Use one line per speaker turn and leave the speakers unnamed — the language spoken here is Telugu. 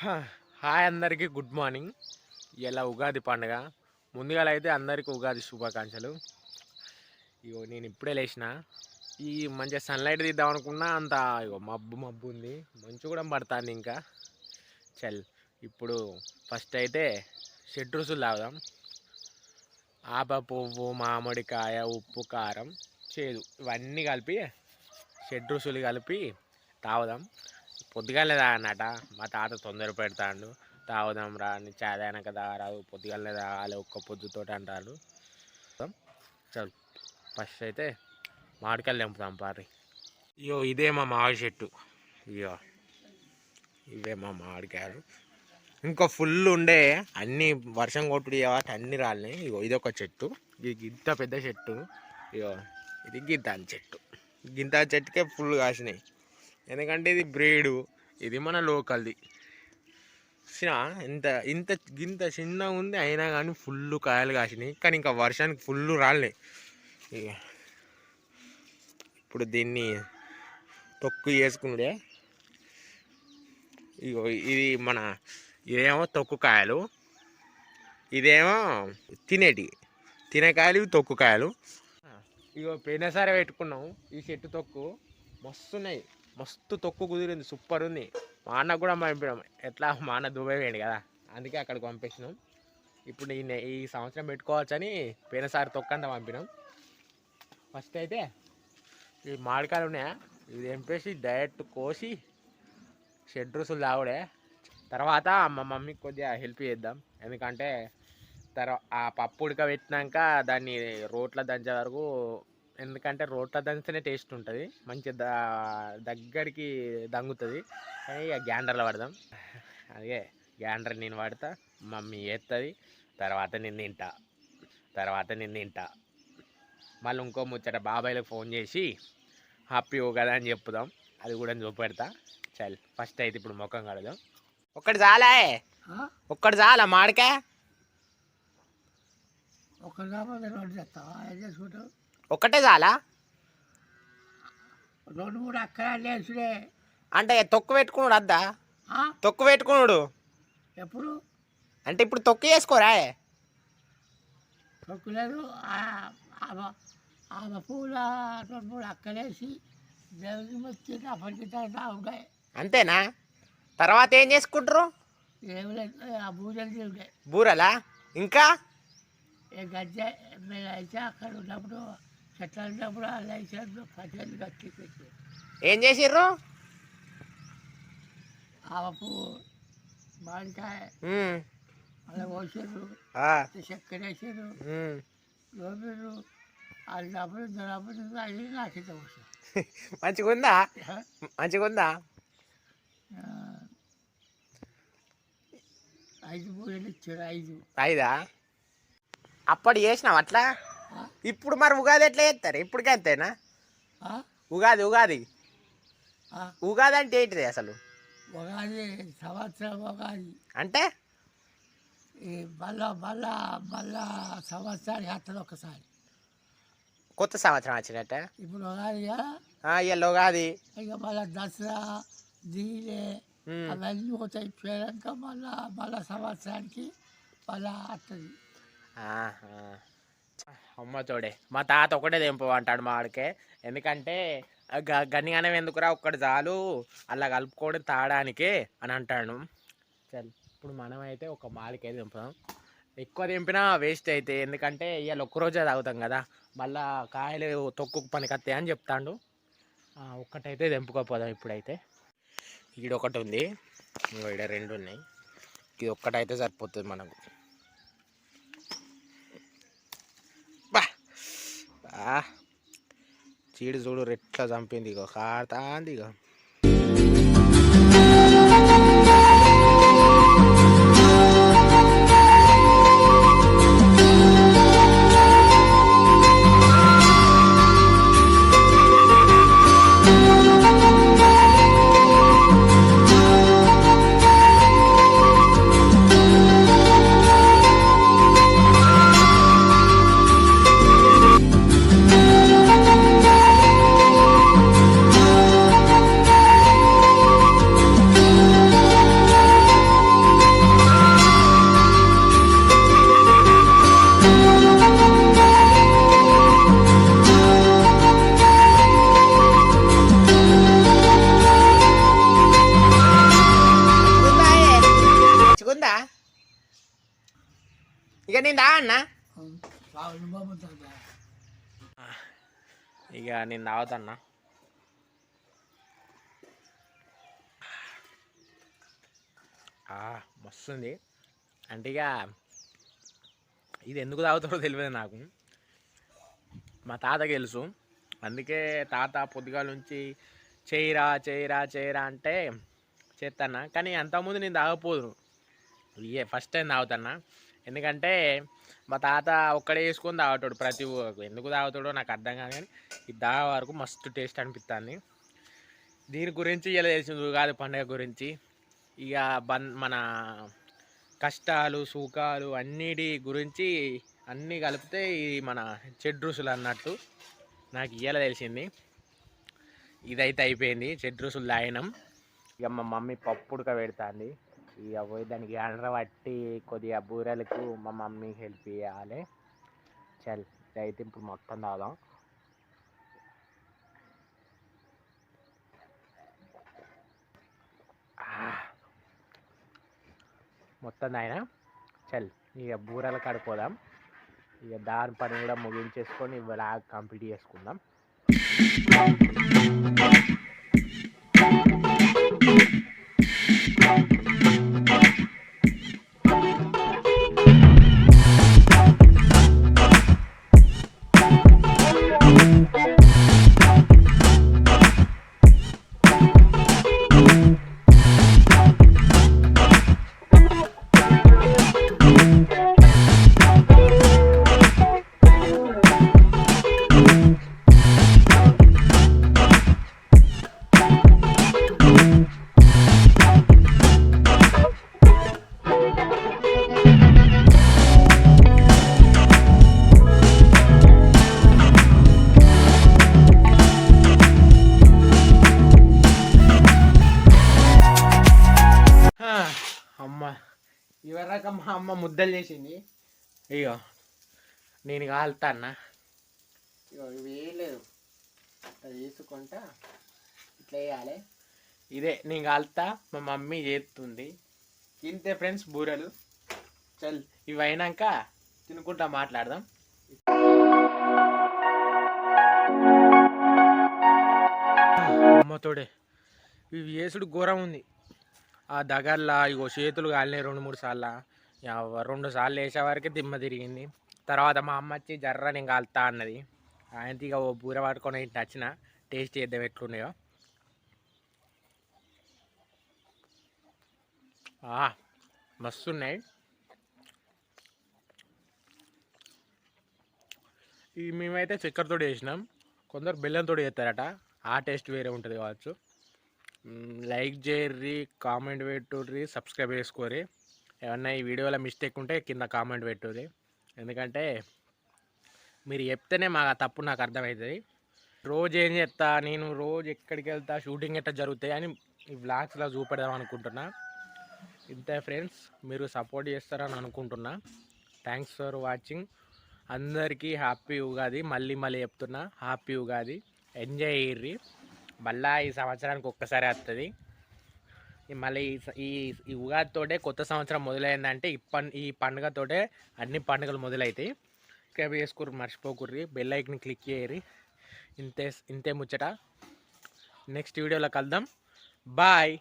హాయ్ అందరికీ గుడ్ మార్నింగ్. ఇలా ఉగాది పండుగ ముందుగా అయితే అందరికీ ఉగాది శుభాకాంక్షలు. ఇగో నేను ఇప్పుడే లేచిన ఈ మంచిగా సన్లైట్ తీద్దాం అనుకున్నా అంత ఇగో మబ్బు మబ్బు ఉంది, మంచు కూడా పడుతుంది. ఇంకా చల్ ఇప్పుడు ఫస్ట్ అయితే షెడ్ రుసులు తాగుదాం. ఆప పువ్వు, మామిడికాయ, ఉప్పు, కారం, చేదు ఇవన్నీ కలిపి షెడ్ రుసులు కలిపి తాగుదాం. పొద్దుగాలే తాగనట మా తాత తొందర పెడతాడు, తాగుదాం రా అని చాదానక తాగరాదు, పొద్దుగాలే తాగాలి ఒక్క పొద్దుతో అంటాడు. చల్ ఫస్ట్ అయితే మామిడికాయలు తెంపుదాం పారి. ఇయో ఇదే మా మామిడి చెట్టు, ఇయో ఇవే మా మామిడికాయలు. ఇంకా ఫుల్ ఉండే అన్నీ వర్షం కొట్టుడు కాబట్టి అన్నీ రాలినాయి. ఇగో ఇదొక చెట్టు, ఇది గింత పెద్ద చెట్టు. ఇగో ఇది గింతాల చెట్టు, గింతాల చెట్టుకే ఫుల్ కాసినాయి. ఎందుకంటే ఇది బ్రీడు, ఇది మన లోకల్ది. ఇంత ఇంత గింత చిన్నగా ఉంది అయినా కానీ ఫుల్ కాయలు కాసినాయి. కానీ ఇంకా వర్షానికి ఫుల్ రాలినాయి. ఇప్పుడు దీన్ని తొక్కు వేసుకున్నాడే. ఇగో ఇది మన ఇదేమో తొక్కు కాయలు, ఇదేమో తినేకాయలు, ఇవి తొక్కు కాయలు. ఇగో పోయినసారి పెట్టుకున్నాం ఈ చెట్టు తొక్కు, మస్తున్నాయి, మస్తు తొక్కు కుదిరింది, సూపర్ ఉంది. మా అన్నకు కూడా పంపినాం, ఎట్లా మా అన్న దుబాయ్ వేయండి కదా, అందుకే అక్కడికి పంపించినాం. ఇప్పుడు ఈ సంవత్సరం పెట్టుకోవచ్చని పోయినసారి తొక్కంతా పంపినాం. ఫస్ట్ అయితే ఈ మామిడికాయలు ఉన్నాయా, ఇది తెంపేసి డైరెక్ట్ కోసి షెడ్ రుసులు తాగుడే. తర్వాత మా మమ్మీకి కొద్దిగా హెల్ప్ చేద్దాం, ఎందుకంటే ఆ పప్పు ఉడకబెట్టినాక దాన్ని రోట్లో దంచే వరకు, ఎందుకంటే రోట్లో దంచితేనే టేస్ట్ ఉంటుంది, మంచి దగ్గరికి దంగుతుంది. కానీ ఇక గ్రైండర్లో పడదాం. అదే గ్రైండర్ నేను పడతా, మమ్మీ వేస్తుంది, తర్వాత నేను తింటా. మళ్ళీ ఇంకో ముచ్చట బాబాయ్లకు ఫోన్ చేసి హ్యాపీ కదా అని చెప్పుదాం, అది కూడా చూపెడతా. చల్ ఫస్ట్ అయితే ఇప్పుడు ముఖం కడదాం. ఒక్కటి చాలా మాడికాయ ఒక్కటే చాలా,
2-3 అక్కరాలు వేసుడే.
అంటే తొక్కు పెట్టుకున్నాడు అద్దా, తొక్కు పెట్టుకున్నాడు
ఎప్పుడు
అంటే ఇప్పుడు తొక్కు చేసుకోరా,
తొక్కులేదు. ఆమె పూల 2-3 అక్కలేసి దేవుడికి వచ్చి అప్పటికి ఉంటాయి.
అంతేనా? తర్వాత ఏం చేసుకుంటారు?
ఆ బూరెలు తిరుగుతాయి.
బూరలా? ఇంకా
గజ్జె అయితే అక్కడ ఉన్నప్పుడు చెట్లు ఉన్నప్పుడు అలా వేసారు, పచ్చళ్ళు కట్టి పెట్టి.
ఏం చేసిర్రు?
ఆవపు, మామిడికాయ అలా పోసారు, చక్కెర వేసారు, లోపలు అన్నప్పుడు దొరప్పుడు అది నాకిత పోసారు.
మంచిగా ఉందా?
5 బూరెలు ఇచ్చారు.
5 అప్పుడు చేసినావు అట్లా. ఇప్పుడు మరి ఉగాది ఎట్లా చేస్తారు? ఇప్పటికే అంతేనా? ఉగాది అంటే ఏంటిది అసలు?
ఉగాది సంవత్సరం. ఉగాది
అంటే
ఈ మళ్ళా సంవత్సరానికి వస్తుంది ఒకసారి,
కొత్త సంవత్సరం వచ్చినట్ట.
ఇప్పుడు ఉగాది
ఇవాళ ఉగాది,
ఇక మళ్ళీ దసరా, దీలే అవన్నీ పోతాయి. పేరంక మళ్ళా సంవత్సరానికి మళ్ళా వస్తుంది.
అమ్మ తోడే మా తాత ఒకటే తెంపమంటాడు మామిడికే, ఎందుకంటే గనిగానే ఎందుకురా ఒక్కటి చాలు అలా కలుపుకోవడం తాగడానికే అని అంటాడు. చల్ ఇప్పుడు మనం అయితే ఒక మామిడికాయ తెంపుదాం. ఎక్కువ తెంపినా వేస్ట్ అయితే, ఎందుకంటే ఇవాళ ఒక్కరోజే తాగుతాం కదా, మళ్ళా కాయలు తొక్కు పనికొస్తాయి అని చెప్తాడు. ఒక్కటైతే తెంపుకోపోదాం ఇప్పుడైతే. ఈడ ఒకటి ఉంది, ఈడ 2 ఉన్నాయి, ఇది ఒక్కటైతే సరిపోతుంది మనకు. చీడు చూడు రెట్లా చంపింది, ఇక కాడుతాంది ఇక. ఇక నేను తాగుతాన్నా. మస్తుంది. అంటే ఇక ఇది ఎందుకు తాగుతారో తెలియదు నాకు. మా తాతకి తెలుసు. అందుకే తాత పొద్దుగాల నుంచి చేయరా చేయరా చేయరా అంటే చేస్తానా. కానీ అంతకుముందు నేను తాగపోదును. ఇదే ఫస్ట్ టైం తాగుతానా. ఎందుకంటే మా తాత ఒక్కడే వేసుకొని తాగుతాడు ప్రతి ఊరికి. ఎందుకు తాగుతాడో నాకు అర్థం కాదు. కానీ ఇది తాగే వరకు మస్తు టేస్ట్ అనిపిస్తుంది. దీని గురించి ఇలా తెలిసింది ఉగాది పండుగ గురించి. ఇక మన కష్టాలు సుఖాలు అన్నిటి గురించి అన్నీ కలిపితే ఈ మన చెడు రుసులు అన్నట్టు నాకు ఇవాళ తెలిసింది. ఇదైతే అయిపోయింది చెడు రుసులు తాగినాం. ఇక మా మమ్మీ పప్పు ఉడక పెడుతుంది. ఇక పోయి దానికి అండ్ర పట్టి కొద్దిగా బూరెలకు మా మమ్మీకి హెల్ప్ చేయాలి. చల్ ఇదైతే ఇప్పుడు మొత్తం తాగుదాం. మొత్తం తాగినా. చల్ ఇక బూరెల కడుకోదాం. ఇక దాని పని కూడా ముగించేసుకొని వ్లాగ్ కంప్లీట్ చేసుకుందాం. అమ్మ ఇవరాక మా అమ్మ ముద్దలు చేసింది. ఇగో నేను కాలుతా అన్న. ఇగో ఇవి వేయలేదు, అది వేసుకుంటా ఇట్లా వేయాలి. ఇదే నేను కాలుతా, మా మమ్మీ చేస్తుంది. తింటే ఫ్రెండ్స్ బూరెలు. చల్ ఇవి అయినాక తినుకుంటా మాట్లాడదాం. అమ్మతోడే ఇవి వేసుడు ఘోరం ఉంది. ఆ దగ్గరలా ఇగో చేతులు కాలినాయి 2-3 సార్లు. 2 సార్లు వేసే వరకే దిమ్మ తిరిగింది. తర్వాత మా అమ్మ వచ్చి జర్ర నేను కాలుతా అన్నది. ఆయనకి ఇక ఓ బూర పట్టుకొని ఇంటి వచ్చిన టేస్ట్ చేద్దాం ఎట్లున్నాయో. మస్తున్నాయి. ఇవి మేమైతే చక్కెరతో వేసినాం, కొందరు బెల్లంతో చేస్తారట. ఆ టేస్ట్ వేరే ఉంటుంది కావచ్చు. లైక్ చేయర్రి, కామెంట్ పెట్టుర్రి, సబ్స్క్రైబ్ చేసుకోర్రి. ఏమన్నా ఈ వీడియోలో మిస్టేక్ ఉంటే కింద కామెంట్ పెట్టుర్రి. ఎందుకంటే మీరు చెప్తేనే మా తప్పు నాకు అర్థమవుతుంది. రోజు ఏం చేస్తా నేను, రోజు ఎక్కడికి వెళ్తా, షూటింగ్ ఎట్లా జరుగుతాయి అని ఈ వ్లాగ్స్లో చూపెడదాం అనుకుంటున్నా. ఇంతే ఫ్రెండ్స్, మీరు సపోర్ట్ చేస్తారని అనుకుంటున్నా. Thanks for watching. అందరికీ హ్యాపీ ఉగాది. మళ్ళీ చెప్తున్నా, హ్యాపీ ఉగాది. ఎంజాయ్ అయ్యిర్రి. మళ్ళీ ఈ సంవత్సరానికి ఒక్కసారి వస్తుంది. మళ్ళీ ఈ ఉగాదితోటే కొత్త సంవత్సరం మొదలైందంటే ఈ పండుగతోటే అన్ని పండుగలు మొదలవుతాయి. సబ్స్క్రైబ్ చేసుకుర్రి, మర్చిపోకుర్రి, బెల్ ఐకాన్ని క్లిక్ చేయర్రి. ఇంతే ముచ్చట. నెక్స్ట్ వీడియోలో కలుద్దాం. బాయ్.